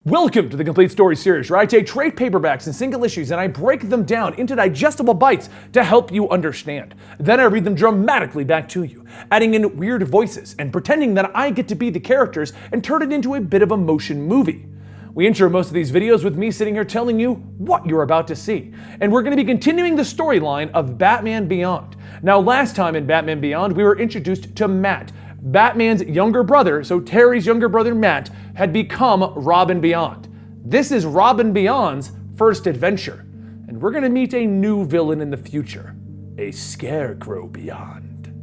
Welcome to the Complete Story series, where I take trade paperbacks and single issues and I break them down into digestible bites to help you understand. Then I read them dramatically back to you, adding in weird voices and pretending that I get to be the characters and turn it into a bit of a motion movie. We intro most of these videos with me sitting here telling you what you're about to see. And we're going to be continuing the storyline of Batman Beyond. Now, last time in Batman Beyond, we were introduced to Matt, Batman's younger brother. So Terry's younger brother Matt had become Robin Beyond. This is Robin Beyond's first adventure, and we're gonna meet a new villain in the future, a Scarecrow Beyond.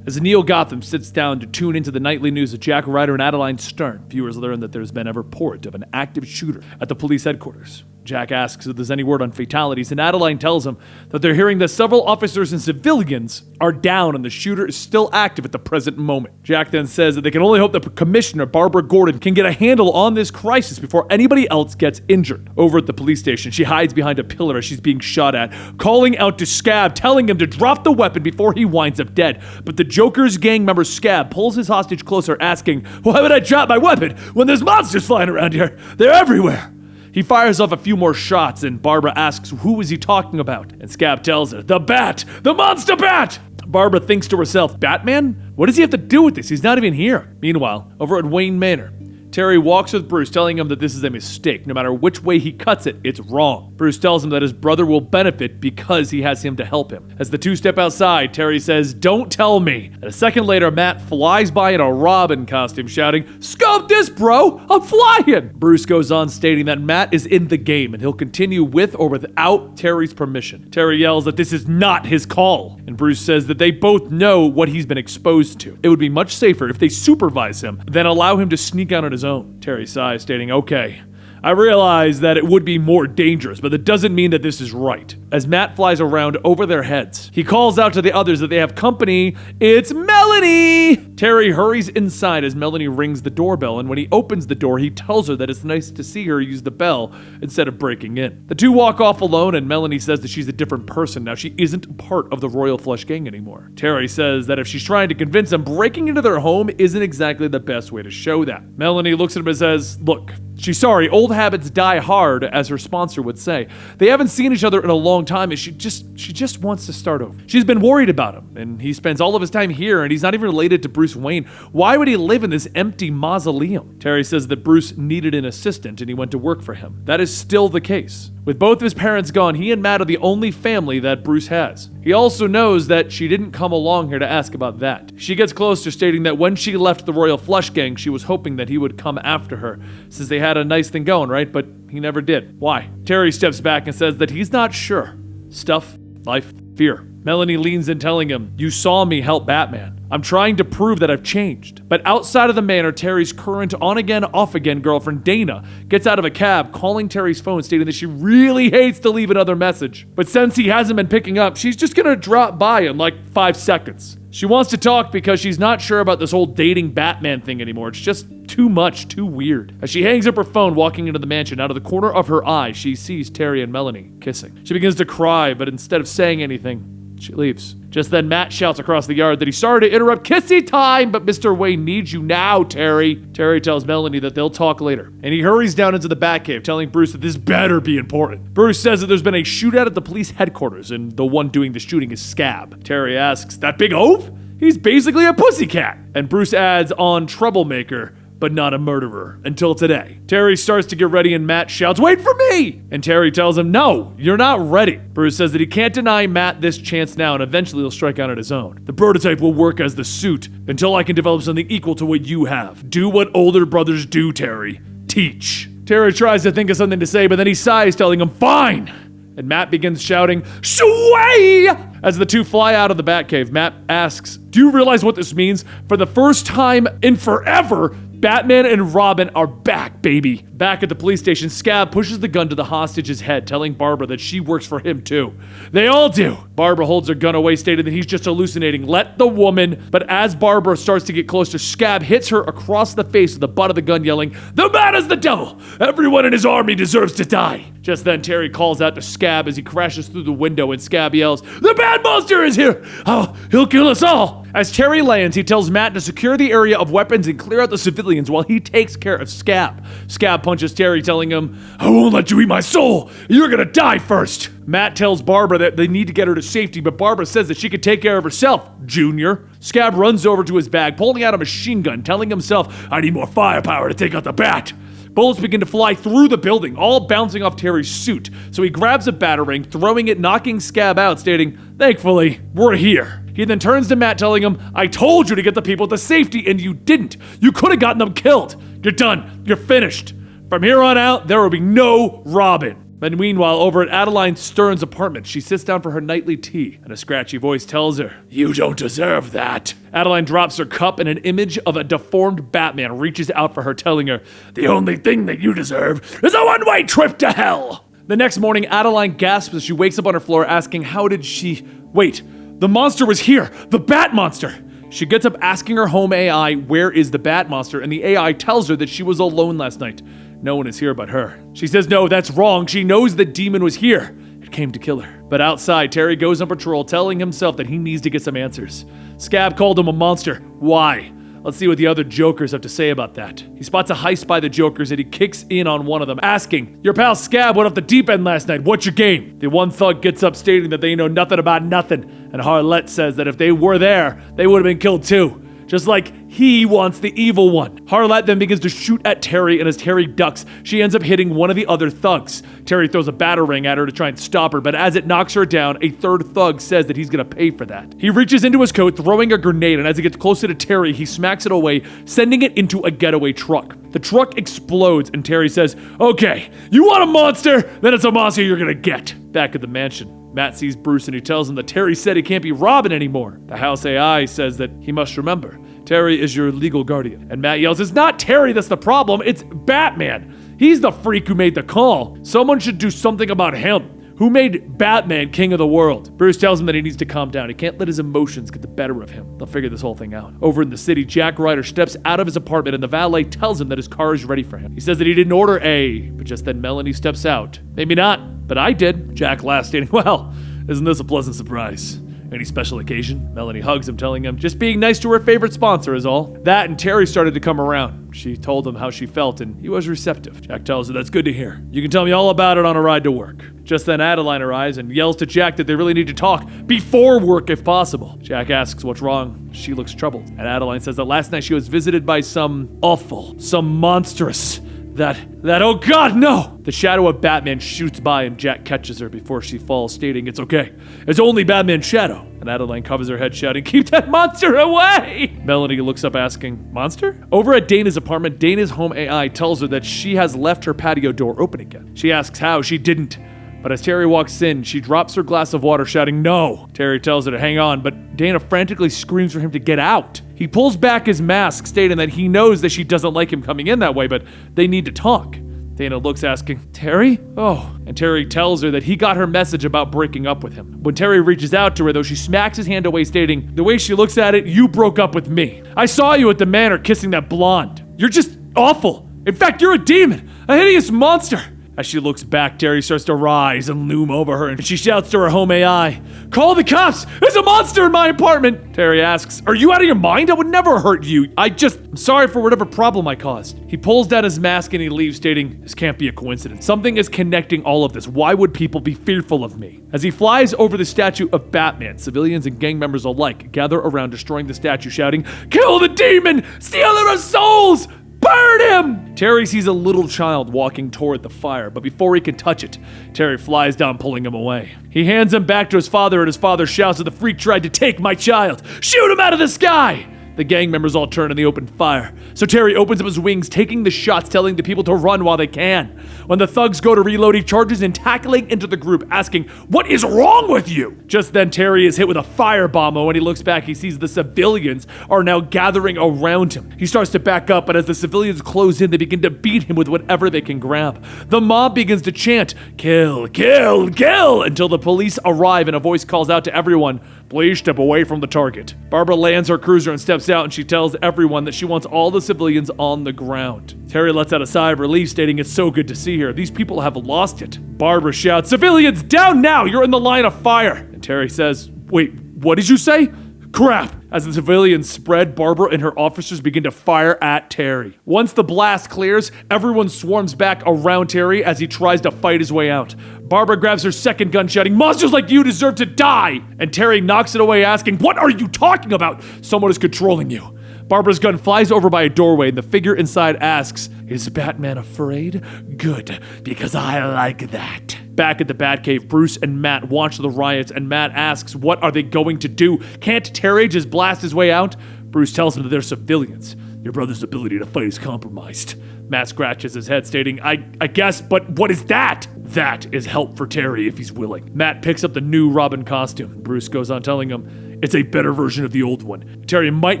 As Neil Gotham sits down to tune into the nightly news of Jack Ryder and Adeline Stern, viewers learn that there's been a report of an active shooter at the police headquarters. Jack asks if there's any word on fatalities, and Adeline tells him that they're hearing that several officers and civilians are down and the shooter is still active at the present moment. Jack then says that they can only hope that Commissioner Barbara Gordon can get a handle on this crisis before anybody else gets injured. Over at the police station, she hides behind a pillar as she's being shot at, calling out to Scab, telling him to drop the weapon before he winds up dead. But the Joker's gang member Scab pulls his hostage closer, asking, "Why would I drop my weapon when there's monsters flying around here? They're everywhere." He fires off a few more shots, and Barbara asks who is he talking about, and Scab tells her, "The Bat! The Monster Bat!" Barbara thinks to herself, "Batman? What does he have to do with this? He's not even here." Meanwhile, over at Wayne Manor, Terry walks with Bruce, telling him that this is a mistake. No matter which way he cuts it, it's wrong. Bruce tells him that his brother will benefit because he has him to help him. As the two step outside, Terry says, "Don't tell me." And a second later, Matt flies by in a Robin costume, shouting, "Scope this, bro! I'm flying!" Bruce goes on, stating that Matt is in the game and he'll continue with or without Terry's permission. Terry yells that this is not his call, and Bruce says that they both know what he's been exposed to. It would be much safer if they supervise him than allow him to sneak out on his own. Terry sighs, stating, "Okay, I realize that it would be more dangerous, but that doesn't mean that this is right." As Matt flies around over their heads, he calls out to the others that they have company. It's Melanie! Terry hurries inside as Melanie rings the doorbell, and when he opens the door, he tells her that it's nice to see her use the bell instead of breaking in. The two walk off alone, and Melanie says that she's a different person now. She isn't part of the Royal Flush Gang anymore. Terry says that if she's trying to convince them, breaking into their home isn't exactly the best way to show that. Melanie looks at him and says, "Look, she's sorry, old habits die hard," as her sponsor would say. They haven't seen each other in a long time, and she just wants to start over. She's been worried about him, and he spends all of his time here, and he's not even related to Bruce Wayne. Why would he live in this empty mausoleum? Terry says that Bruce needed an assistant, and he went to work for him. That is still the case. With both his parents gone, he and Matt are the only family that Bruce has. He also knows that she didn't come along here to ask about that. She gets close to stating that when she left the Royal Flush Gang, she was hoping that he would come after her, since they had a nice thing going, right? But he never did. Why? Terry steps back and says that he's not sure. Stuff, life, fear. Melanie leans in, telling him, "You saw me help Batman. I'm trying to prove that I've changed." But outside of the manor, Terry's current on-again, off-again girlfriend, Dana, gets out of a cab, calling Terry's phone, stating that she really hates to leave another message. But since he hasn't been picking up, she's just gonna drop by in like 5 seconds. She wants to talk because she's not sure about this whole dating Batman thing anymore. It's just too much, too weird. As she hangs up her phone, walking into the mansion, out of the corner of her eye, she sees Terry and Melanie kissing. She begins to cry, but instead of saying anything, she leaves. Just then, Matt shouts across the yard that he's sorry to interrupt kissy time, but Mr. Wayne needs you now, Terry. Terry tells Melanie that they'll talk later, and he hurries down into the Batcave, telling Bruce that this better be important. Bruce says that there's been a shootout at the police headquarters, and the one doing the shooting is Scab. Terry asks, "That big oaf? He's basically a pussycat." And Bruce adds on, "troublemaker, but not a murderer, until today." Terry starts to get ready, and Matt shouts, "Wait for me!" And Terry tells him, "No, you're not ready." Bruce says that he can't deny Matt this chance now, and eventually he'll strike out on his own. "The prototype will work as the suit until I can develop something equal to what you have. Do what older brothers do, Terry. Teach." Terry tries to think of something to say, but then he sighs, telling him, "Fine." And Matt begins shouting, "Sway!" As the two fly out of the Batcave, Matt asks, "Do you realize what this means? For the first time in forever, Batman and Robin are back, baby." Back at the police station, Scab pushes the gun to the hostage's head, telling Barbara that she works for him too. They all do. Barbara holds her gun away, stating that he's just hallucinating. Let the woman. But as Barbara starts to get closer, Scab hits her across the face with the butt of the gun, yelling, "The man is the devil! Everyone in his army deserves to die!" Just then, Terry calls out to Scab as he crashes through the window, and Scab yells, "The bad monster is here! Oh, he'll kill us all!" As Terry lands, he tells Matt to secure the area of weapons and clear out the civilians while he takes care of Scab. Scab punches punches Terry, telling him, "I won't let you eat my soul! You're gonna die first!" Matt tells Barbara that they need to get her to safety, but Barbara says that she can take care of herself, Junior. Scab runs over to his bag, pulling out a machine gun, telling himself, "I need more firepower to take out the bat." Bullets begin to fly through the building, all bouncing off Terry's suit. So he grabs a batarang, throwing it, knocking Scab out, stating, "Thankfully, we're here." He then turns to Matt, telling him, "I told you to get the people to safety, and you didn't. You could have gotten them killed. You're done. You're finished. From here on out, there will be no Robin." Then meanwhile, over at Adeline Stern's apartment, she sits down for her nightly tea, and a scratchy voice tells her, "You don't deserve that." Adeline drops her cup, and an image of a deformed Batman reaches out for her, telling her, "The only thing that you deserve is a one-way trip to hell." The next morning, Adeline gasps as she wakes up on her floor, asking, how did she... Wait, the monster was here! The Bat Monster! She gets up asking her home AI, where is the Bat Monster, and the AI tells her that she was alone last night. No one is here but her. She says, no, that's wrong. She knows the demon was here. It came to kill her. But outside, Terry goes on patrol, telling himself that he needs to get some answers. Scab called him a monster. Why? Let's see what the other Jokers have to say about that. He spots a heist by the Jokers and he kicks in on one of them, asking, "Your pal Scab went off the deep end last night. What's your game?" The one thug gets up, stating that they know nothing about nothing, and Harlette says that if they were there, they would have been killed too. Just like he wants the evil one. Harlette then begins to shoot at Terry, and as Terry ducks, she ends up hitting one of the other thugs. Terry throws a batarang at her to try and stop her, but as it knocks her down, a third thug says that he's gonna pay for that. He reaches into his coat, throwing a grenade, and as he gets closer to Terry, he smacks it away, sending it into a getaway truck. The truck explodes, and Terry says, "Okay, you want a monster? Then it's a monster you're gonna get." Back at the mansion, Matt sees Bruce and he tells him that Terry said he can't be Robin anymore. The house AI says that he must remember, Terry is your legal guardian. And Matt yells, "It's not Terry that's the problem, it's Batman. He's the freak who made the call. Someone should do something about him. Who made Batman king of the world?" Bruce tells him that he needs to calm down. He can't let his emotions get the better of him. They'll figure this whole thing out. Over in the city, Jack Ryder steps out of his apartment and the valet tells him that his car is ready for him. He says that he didn't order A, but just then Melanie steps out. "Maybe not, but I did." Jack laughs, stating, "Well, isn't this a pleasant surprise? Any special occasion?" Melanie hugs him, telling him just being nice to her favorite sponsor is all. That and Terry started to come around. She told him how she felt, and he was receptive. Jack tells her, "That's good to hear. You can tell me all about it on a ride to work." Just then Adeline arrives and yells to Jack that they really need to talk before work if possible. Jack asks what's wrong. She looks troubled, and Adeline says that last night she was visited by some awful, some monstrous, oh God, no! The shadow of Batman shoots by and Jack catches her before she falls, stating, "It's okay. It's only Batman's shadow." And Adeline covers her head, shouting, "Keep that monster away!" Melanie looks up asking, "Monster?" Over at Dana's apartment, Dana's home AI tells her that she has left her patio door open again. She asks how. She didn't. But as Terry walks in, she drops her glass of water, shouting, "No!" Terry tells her to hang on, but Dana frantically screams for him to get out. He pulls back his mask, stating that he knows that she doesn't like him coming in that way, but they need to talk. Dana looks, asking, "Terry?" "Oh." And Terry tells her that he got her message about breaking up with him. When Terry reaches out to her, though, she smacks his hand away, stating, "The way she looks at it, you broke up with me. I saw you at the manor kissing that blonde. You're just awful. In fact, you're a demon, a hideous monster." As she looks back, Terry starts to rise and loom over her, and she shouts to her home AI, "Call the cops! There's a monster in my apartment!" Terry asks, "Are you out of your mind? I would never hurt you. I'm sorry for whatever problem I caused." He pulls down his mask and he leaves, stating, "This can't be a coincidence. Something is connecting all of this. Why would people be fearful of me?" As he flies over the statue of Batman, civilians and gang members alike gather around, destroying the statue, shouting, "Kill the demon! Steal their souls! Burn him!" Terry sees a little child walking toward the fire, but before he can touch it, Terry flies down, pulling him away. He hands him back to his father, and his father shouts that the freak tried to take my child. "Shoot him out of the sky!" The gang members all turn and they open fire. So Terry opens up his wings, taking the shots, telling the people to run while they can. When the thugs go to reload, he charges in, tackling into the group, asking, "What is wrong with you?" Just then, Terry is hit with a firebomb, and when he looks back, he sees the civilians are now gathering around him. He starts to back up, but as the civilians close in, they begin to beat him with whatever they can grab. The mob begins to chant, "Kill, kill, kill," until the police arrive and a voice calls out to everyone, "Please step away from the target." Barbara lands her cruiser and steps out, and she tells everyone that she wants all the civilians on the ground. Terry lets out a sigh of relief, stating, "It's so good to see her. These people have lost it." Barbara shouts, "Civilians, down now! You're in the line of fire!" And Terry says, "Wait, what did you say? Crap! As the civilians spread, Barbara and her officers begin to fire at Terry. Once the blast clears, everyone swarms back around Terry as he tries to fight his way out. Barbara grabs her second gun, shouting, "Monsters like you deserve to die!" And Terry knocks it away, asking, "What are you talking about? Someone is controlling you." Barbara's gun flies over by a doorway, and the figure inside asks, "Is Batman afraid? Good, because I like that." Back at the Batcave, Bruce and Matt watch the riots, and Matt asks, what are they going to do? Can't Terry just blast his way out? Bruce tells him that they're civilians. Your brother's ability to fight is compromised. Matt scratches his head, stating, I guess, but what is that? That is help for Terry if he's willing. Matt picks up the new Robin costume. Bruce goes on telling him, it's a better version of the old one. Terry might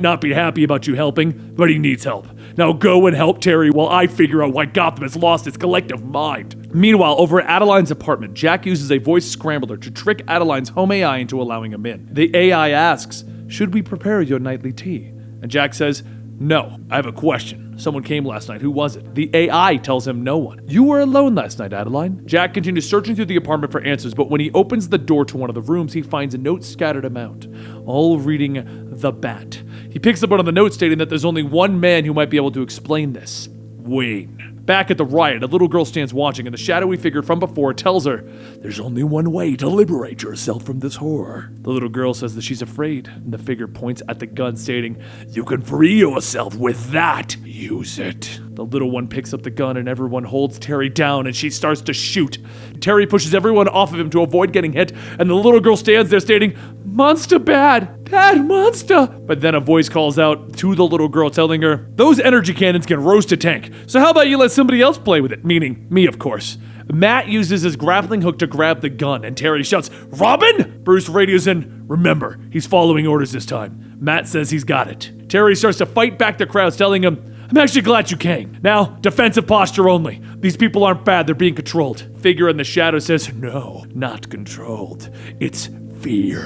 not be happy about you helping, but he needs help. Now go and help Terry while I figure out why Gotham has lost its collective mind. Meanwhile, over at Adeline's apartment, Jack uses a voice scrambler to trick Adeline's home AI into allowing him in. The AI asks, should we prepare your nightly tea? And Jack says, no, I have a question. Someone came last night. Who was it? The AI tells him no one. You were alone last night, Adeline. Jack continues searching through the apartment for answers, but when he opens the door to one of the rooms, he finds notes scattered about, all reading The Bat. He picks up one of the notes stating that there's only one man who might be able to explain this. Wayne. Back at the riot, a little girl stands watching, and the shadowy figure from before tells her, there's only one way to liberate yourself from this horror. The little girl says that she's afraid, and the figure points at the gun, stating, you can free yourself with that. Use it. The little one picks up the gun, and everyone holds Terry down, and she starts to shoot. Terry pushes everyone off of him to avoid getting hit, and the little girl stands there stating, monster bad, bad monster. But then a voice calls out to the little girl telling her, those energy cannons can roast a tank, so how about you let somebody else play with it? Meaning me, of course. Matt uses his grappling hook to grab the gun, and Terry shouts, Robin! Bruce radios in, remember, he's following orders this time. Matt says he's got it. Terry starts to fight back the crowds, telling him, I'm actually glad you came. Now, defensive posture only. These people aren't bad, they're being controlled. Figure in the shadow says, no, not controlled. It's fear,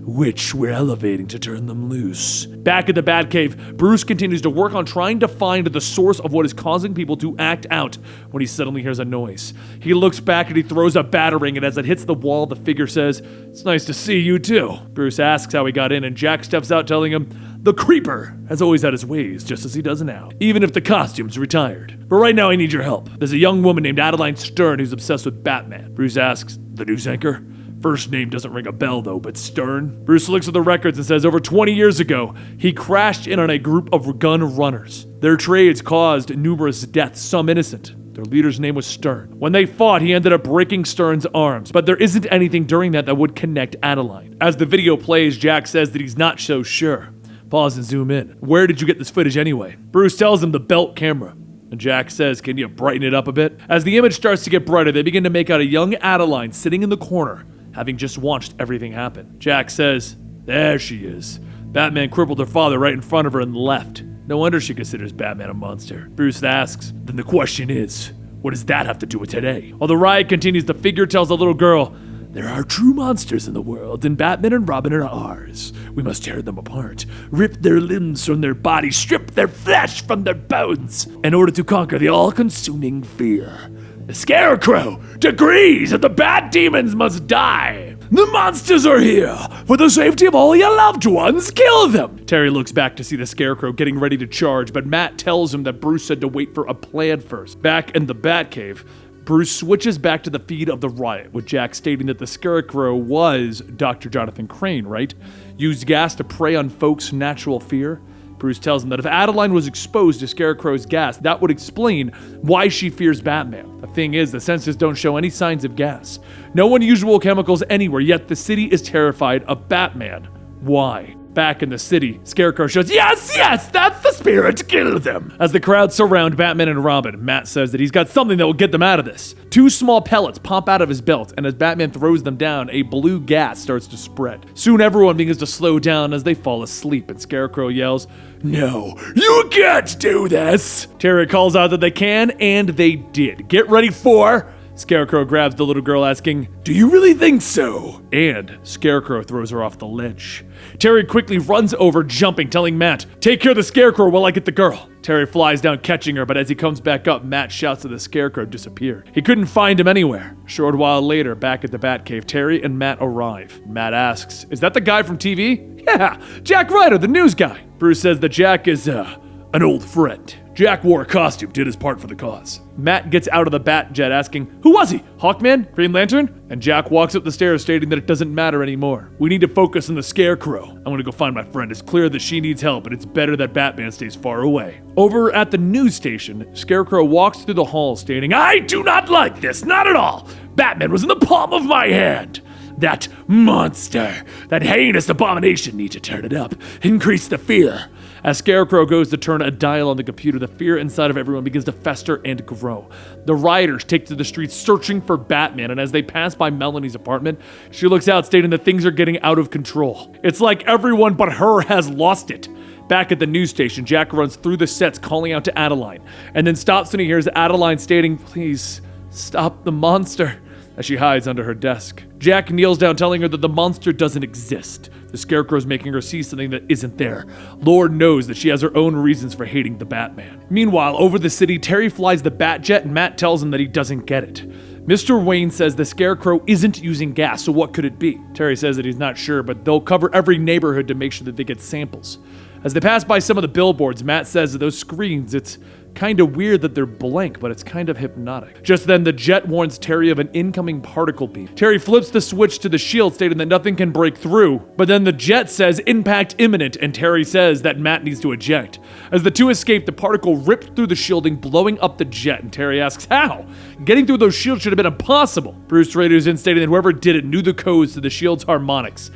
which we're elevating to turn them loose. Back at the Batcave, Bruce continues to work on trying to find the source of what is causing people to act out when he suddenly hears a noise. He looks back and he throws a batarang, and as it hits the wall, the figure says, it's nice to see you too. Bruce asks how he got in, and Jack steps out telling him, the Creeper has always had his ways, just as he does now, even if the costume's retired. But right now I need your help. There's a young woman named Adeline Stern who's obsessed with Batman. Bruce asks, the news anchor? First name doesn't ring a bell though, but Stern? Bruce looks at the records and says over 20 years ago, he crashed in on a group of gun runners. Their trades caused numerous deaths, some innocent. Their leader's name was Stern. When they fought, he ended up breaking Stern's arms, but there isn't anything during that would connect Adeline. As the video plays, Jack says that he's not so sure. Pause and zoom in. Where did you get this footage anyway? Bruce tells him the belt camera. And Jack says, can you brighten it up a bit? As the image starts to get brighter, they begin to make out a young Adeline sitting in the corner, having just watched everything happen. Jack says, there she is. Batman crippled her father right in front of her and left. No wonder she considers Batman a monster. Bruce asks, then the question is, what does that have to do with today? While the riot continues, the figure tells the little girl, there are true monsters in the world, and Batman and Robin are ours. We must tear them apart, rip their limbs from their bodies, strip their flesh from their bones, in order to conquer the all-consuming fear. The Scarecrow decrees that the Bat Demons must die. The monsters are here. For the safety of all your loved ones, kill them. Terry looks back to see the Scarecrow getting ready to charge, but Matt tells him that Bruce said to wait for a plan first. Back in the Batcave, Bruce switches back to the feed of the riot, with Jack stating that the Scarecrow was Dr. Jonathan Crane, right? Used gas to prey on folks' natural fear. Bruce tells him that if Adeline was exposed to Scarecrow's gas, that would explain why she fears Batman. The thing is, the sensors don't show any signs of gas. No unusual chemicals anywhere, yet the city is terrified of Batman. Why? Back in the city, Scarecrow shouts, yes, that's the spirit, kill them. As the crowd surround Batman and Robin, Matt says that he's got something that will get them out of this. 2 small pellets pop out of his belt, and as Batman throws them down, a blue gas starts to spread. Soon everyone begins to slow down as they fall asleep, and Scarecrow yells, no, you can't do this. Terry calls out that they can, and they did. Get ready for Scarecrow grabs the little girl asking, "Do you really think so?" And Scarecrow throws her off the ledge. Terry quickly runs over, jumping, telling Matt, "Take care of the Scarecrow while I get the girl." Terry flies down catching her, but as he comes back up, Matt shouts that the Scarecrow disappeared. He couldn't find him anywhere. A short while later, back at the Batcave, Terry and Matt arrive. Matt asks, "Is that the guy from TV?" "Yeah, Jack Ryder, the news guy." Bruce says that Jack is, an old friend. Jack wore a costume, did his part for the cause. Matt gets out of the Batjet asking, "Who was he? Hawkman? Green Lantern?" And Jack walks up the stairs stating that it doesn't matter anymore. "We need to focus on the Scarecrow. I'm gonna go find my friend. It's clear that she needs help, and it's better that Batman stays far away." Over at the news station, Scarecrow walks through the hall stating, "I do not like this, not at all. Batman was in the palm of my hand. That monster, that heinous abomination, need to turn it up, increase the fear." As Scarecrow goes to turn a dial on the computer, the fear inside of everyone begins to fester and grow. The rioters take to the streets searching for Batman, and as they pass by Melanie's apartment, she looks out stating that things are getting out of control. It's like everyone but her has lost it. Back at the news station, Jack runs through the sets calling out to Adeline, and then stops when he hears Adeline stating, "Please, stop the monster," as she hides under her desk. Jack kneels down telling her that the monster doesn't exist. The Scarecrow's making her see something that isn't there. Lord knows that she has her own reasons for hating the Batman. Meanwhile, over the city, Terry flies the Batjet and Matt tells him that he doesn't get it. Mr. Wayne says the Scarecrow isn't using gas, so what could it be? Terry says that he's not sure, but they'll cover every neighborhood to make sure that they get samples. As they pass by some of the billboards, Matt says that those screens, it's kind of weird that they're blank, but it's kind of hypnotic. Just then, the jet warns Terry of an incoming particle beam. Terry flips the switch to the shield, stating that nothing can break through, but then the jet says impact imminent, and Terry says that Matt needs to eject. As the two escape, the particle ripped through the shielding, blowing up the jet, and Terry asks, "How? Getting through those shields should have been impossible." Bruce radio's in, stating that whoever did it knew the codes to the shield's harmonics.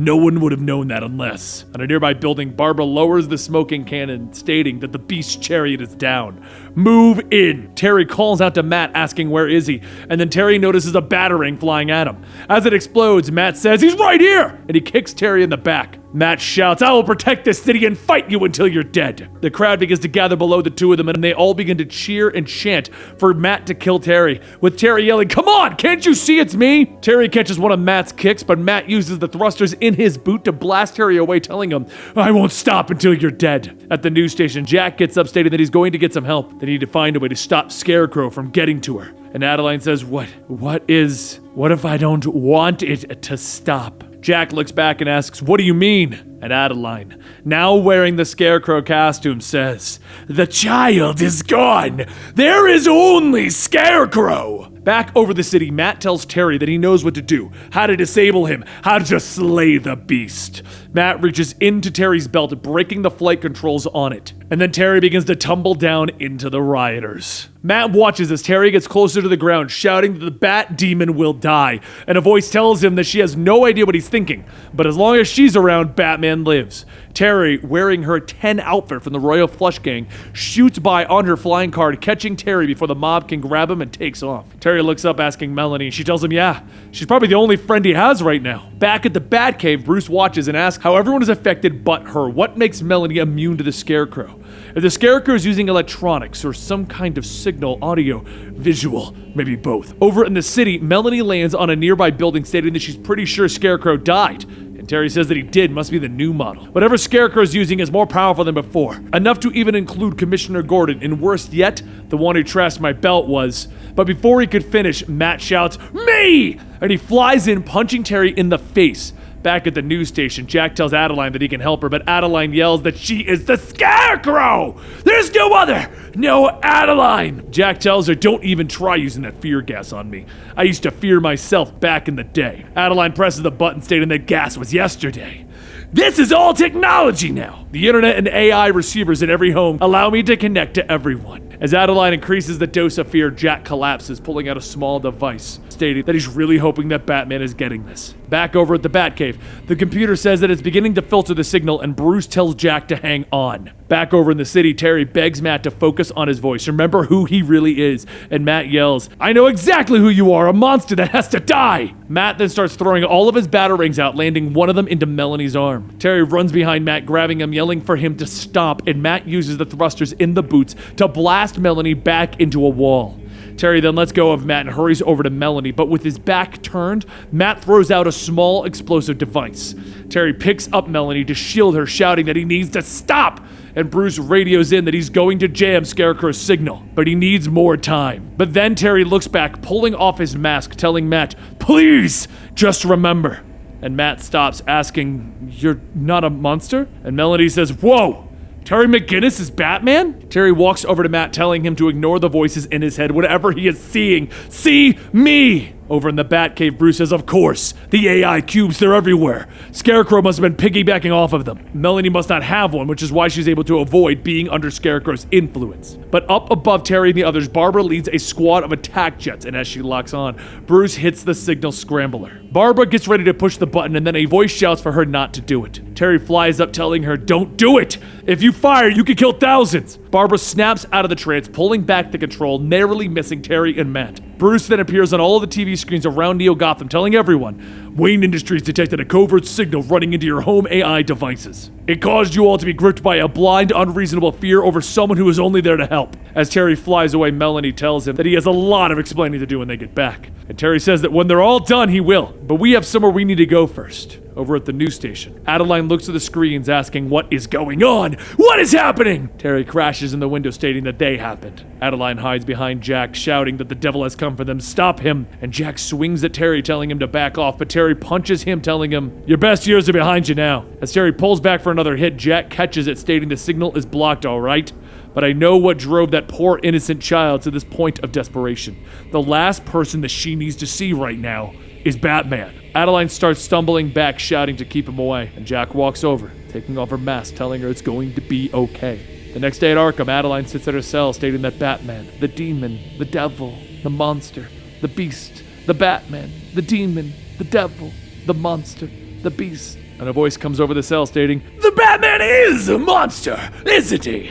No one would have known that unless. On a nearby building, Barbara lowers the smoking cannon, stating that the Beast's chariot is down. "Move in." Terry calls out to Matt, asking where is he, and then Terry notices a batarang flying at him. As it explodes, Matt says, "He's right here!" and he kicks Terry in the back. Matt shouts, "I will protect this city and fight you until you're dead." The crowd begins to gather below the two of them, and they all begin to cheer and chant for Matt to kill Terry, with Terry yelling, "Come on, can't you see it's me?" Terry catches one of Matt's kicks, but Matt uses the thrusters in his boot to blast Terry away, telling him, "I won't stop until you're dead." At the news station, Jack gets up stating that he's going to get some help. They need to find a way to stop Scarecrow from getting to her. And Adeline says, what if I don't want it to stop?" Jack looks back and asks, "What do you mean?" And Adeline, now wearing the Scarecrow costume, says, "The child is gone. There is only Scarecrow." Back over the city, Matt tells Terry that he knows what to do, how to disable him, how to slay the Beast. Matt reaches into Terry's belt, breaking the flight controls on it. And then Terry begins to tumble down into the rioters. Matt watches as Terry gets closer to the ground, shouting that the Bat Demon will die. And a voice tells him that she has no idea what he's thinking, but as long as she's around, Batman lives. Terry, wearing her 10 outfit from the Royal Flush Gang, shoots by on her flying card, catching Terry before the mob can grab him and takes off. Terry looks up asking Melanie. She tells him, yeah, she's probably the only friend he has right now. Back at the Batcave, Bruce watches and asks how everyone is affected but her. What makes Melanie immune to the Scarecrow? If the Scarecrow is using electronics or some kind of signal, audio, visual, maybe both. Over in the city, Melanie lands on a nearby building stating that she's pretty sure Scarecrow died. And Terry says that he did, must be the new model. Whatever Scarecrow's using is more powerful than before. Enough to even include Commissioner Gordon, and worse yet, the one who trashed my belt was. But before he could finish, Matt shouts, "Me!" And he flies in, punching Terry in the face. Back at the news station, Jack tells Adeline that he can help her, but Adeline yells that she is the Scarecrow! There's no other! No Adeline! Jack tells her, don't even try using that fear gas on me. I used to fear myself back in the day. Adeline presses the button stating that gas was yesterday. This is all technology now! The internet and AI receivers in every home allow me to connect to everyone. As Adeline increases the dose of fear, Jack collapses, pulling out a small device, stating that he's really hoping that Batman is getting this. Back over at the Batcave, the computer says that it's beginning to filter the signal, and Bruce tells Jack to hang on. Back over in the city, Terry begs Matt to focus on his voice, remember who he really is, and Matt yells, I know exactly who you are, a monster that has to die! Matt then starts throwing all of his batarangs out, landing one of them into Melanie's arm. Terry runs behind Matt, grabbing him, yelling for him to stop, and Matt uses the thrusters in the boots to blast Melanie back into a wall. Terry then lets go of Matt and hurries over to Melanie, but with his back turned, Matt throws out a small explosive device. Terry picks up Melanie to shield her, shouting that he needs to stop, and Bruce radios in that he's going to jam Scarecrow's signal, but he needs more time. But then Terry looks back, pulling off his mask, telling Matt, "Please, just remember." And Matt stops, asking, "You're not a monster?" And Melanie says, "Whoa! Terry McGinnis is Batman?" Terry walks over to Matt, telling him to ignore the voices in his head, whatever he is seeing. "See me!" Over in the Batcave, Bruce says, "Of course. The AI cubes, they're everywhere. Scarecrow must have been piggybacking off of them. Melanie must not have one, which is why she's able to avoid being under Scarecrow's influence." But up above Terry and the others, Barbara leads a squad of attack jets, and as she locks on, Bruce hits the signal scrambler. Barbara gets ready to push the button, and then a voice shouts for her not to do it. Terry flies up, telling her, "Don't do it! If you fire, you could kill thousands!" Barbara snaps out of the trance, pulling back the control, narrowly missing Terry and Matt. Bruce then appears on all of the TV screens around Neo Gotham, telling everyone, "Wayne Industries detected a covert signal running into your home AI devices. It caused you all to be gripped by a blind, unreasonable fear over someone who was only there to help." As Terry flies away, Melanie tells him that he has a lot of explaining to do when they get back. And Terry says that when they're all done, he will. But we have somewhere we need to go first. Over at the news station, Adeline looks at the screens, asking, "What is going on? What is happening?" Terry crashes in the window, stating that they happened. Adeline hides behind Jack, shouting that the devil has come for them. "Stop him!" And Jack swings at Terry, telling him to back off, but Terry punches him, telling him, "Your best years are behind you now." As Terry pulls back for another hit, Jack catches it, stating the signal is blocked, all right? But I know what drove that poor innocent child to this point of desperation. The last person that she needs to see right now is Batman. Adeline starts stumbling back, shouting to keep him away, and Jack walks over, taking off her mask, telling her it's going to be okay. The next day at Arkham, Adeline sits at her cell, stating that Batman, the demon, the devil, the monster, the beast, the Batman, the demon, the devil, the monster, the beast. And a voice comes over the cell stating, "The Batman is a monster, isn't he?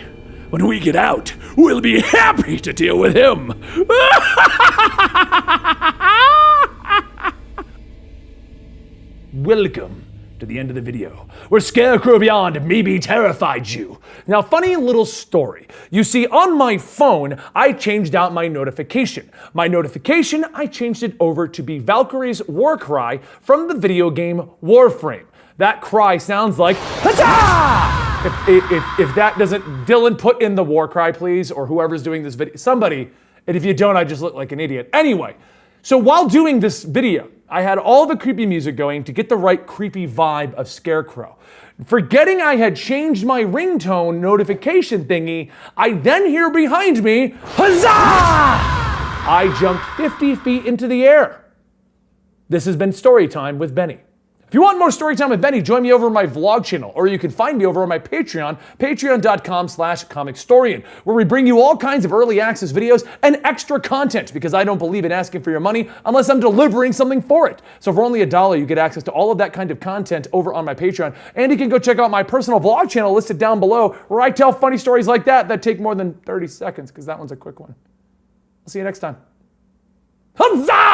When we get out, we'll be happy to deal with him." Welcome to the end of the video, where Scarecrow Beyond maybe terrified you. Now, funny little story. You see, on my phone, I changed out my notification. I changed it over to be Valkyrie's war cry from the video game Warframe. That cry sounds like, "Huzzah!" If that doesn't, Dylan, put in the war cry, please, or whoever's doing this video, somebody, and if you don't, I just look like an idiot. Anyway, so while doing this video, I had all the creepy music going to get the right creepy vibe of Scarecrow. Forgetting I had changed my ringtone notification thingy, I then hear behind me, "Huzzah!" I jumped 50 feet into the air. This has been Storytime with Benny. If you want more Storytime with Benny, join me over on my vlog channel, or you can find me over on my Patreon, patreon.com/Comicstorian, where we bring you all kinds of early access videos and extra content, because I don't believe in asking for your money unless I'm delivering something for it. So for only $1, you get access to all of that kind of content over on my Patreon, and you can go check out my personal vlog channel listed down below, where I tell funny stories like that take more than 30 seconds, because that one's a quick one. I'll see you next time. Huzzah!